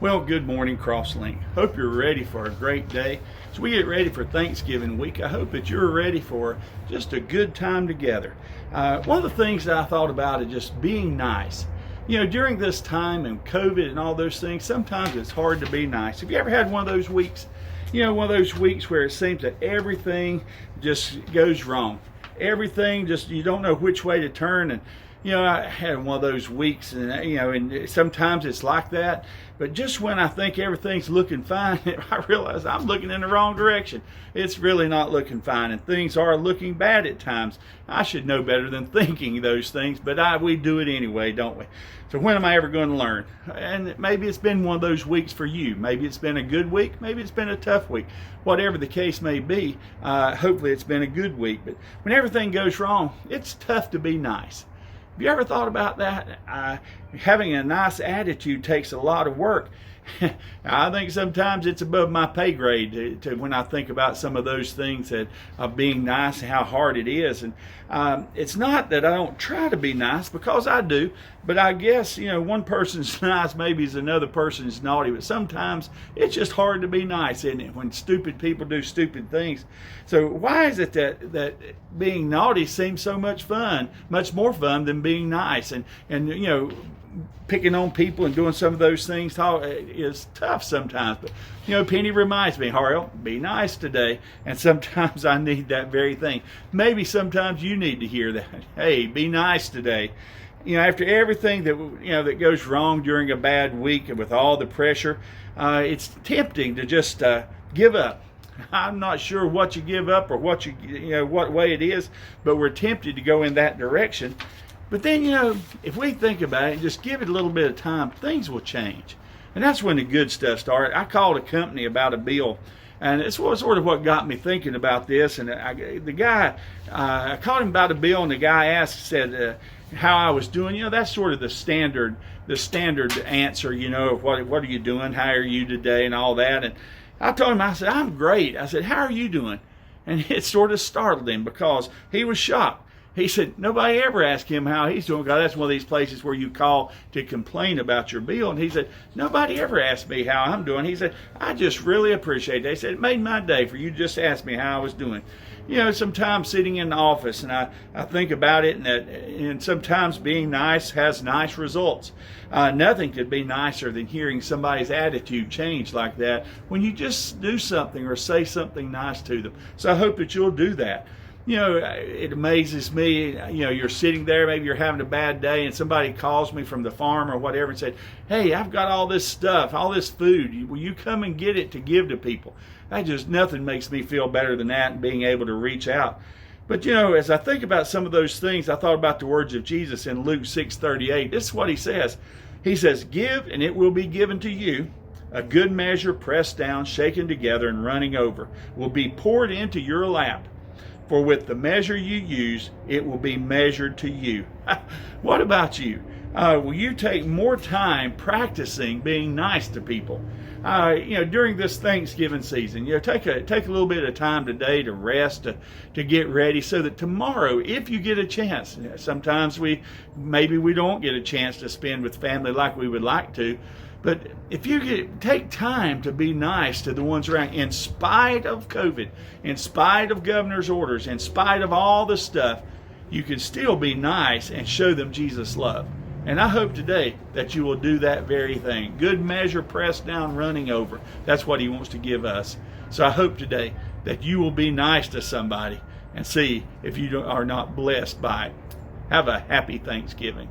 Well, good morning, Crosslink. Hope you're ready for a great day. As we get ready for Thanksgiving week, I hope that you're ready for just a good time together. One of the things that I thought about is just being nice. You know, during this time and COVID and all those things, sometimes it's hard to be nice. Have you ever had one of those weeks? You know, one of those weeks where it seems that everything just goes wrong. Everything just, you don't know which way to turn. And you know, I had one of those weeks, and and sometimes it's like that. But just when I think everything's looking fine, I realize I'm looking in the wrong direction. It's really not looking fine, and things are looking bad at times. I should know better than thinking those things, but we do it anyway, don't we? So when am I ever going to learn? And maybe it's been one of those weeks for you. Maybe it's been a good week. Maybe it's been a tough week. Whatever the case may be, hopefully it's been a good week. But when everything goes wrong, it's tough to be nice. Have you ever thought about that? Having a nice attitude takes a lot of work. I think sometimes it's above my pay grade to when I think about some of those things that of being nice and how hard it is. And it's not that I don't try to be nice, because I do. But I guess, one person's nice maybe is another person's naughty. But sometimes it's just hard to be nice, isn't it? When stupid people do stupid things. So why is it that being naughty seems so much fun, much more fun than being nice? And picking on people and doing some of those things is tough sometimes. But Penny reminds me, Harrell, be nice today. And sometimes I need that very thing. Maybe sometimes you need to hear that. Hey, be nice today. After everything that goes wrong during a bad week and with all the pressure, it's tempting to just give up. I'm not sure what you give up or what what way it is, but we're tempted to go in that direction. But then, if we think about it and just give it a little bit of time, things will change. And that's when the good stuff started. I called a company about a bill, and it's sort of what got me thinking about this. And I called him about a bill, and the guy said how I was doing. That's sort of the standard answer, of what are you doing, how are you today, and all that. And I told him, I said, I'm great. I said, how are you doing? And it sort of startled him because he was shocked. He said, nobody ever asked him how he's doing, because that's one of these places where you call to complain about your bill. And he said, nobody ever asked me how I'm doing. He said, I just really appreciate it. He said, it made my day for you to just ask me how I was doing. Sometimes sitting in the office, and I think about it, and sometimes being nice has nice results. Nothing could be nicer than hearing somebody's attitude change like that when you just do something or say something nice to them. So I hope that you'll do that. It amazes me, you're sitting there, maybe you're having a bad day, and somebody calls me from the farm or whatever and said, hey, I've got all this stuff, all this food. Will you come and get it to give to people? Nothing makes me feel better than that, and being able to reach out. But, as I think about some of those things, I thought about the words of Jesus in Luke 6:38. This is what he says. He says, give, and it will be given to you. A good measure, pressed down, shaken together, and running over, will be poured into your lap. For with the measure you use, it will be measured to you. What about you? Will you take more time practicing being nice to people? During this Thanksgiving season, take a little bit of time today to rest, to get ready, so that tomorrow, if you get a chance, sometimes maybe we don't get a chance to spend with family like we would like to. But if you take time to be nice to the ones around, in spite of COVID, in spite of governor's orders, in spite of all the stuff, you can still be nice and show them Jesus' love. And I hope today that you will do that very thing. Good measure, pressed down, running over. That's what he wants to give us. So I hope today that you will be nice to somebody and see if you are not blessed by it. Have a happy Thanksgiving.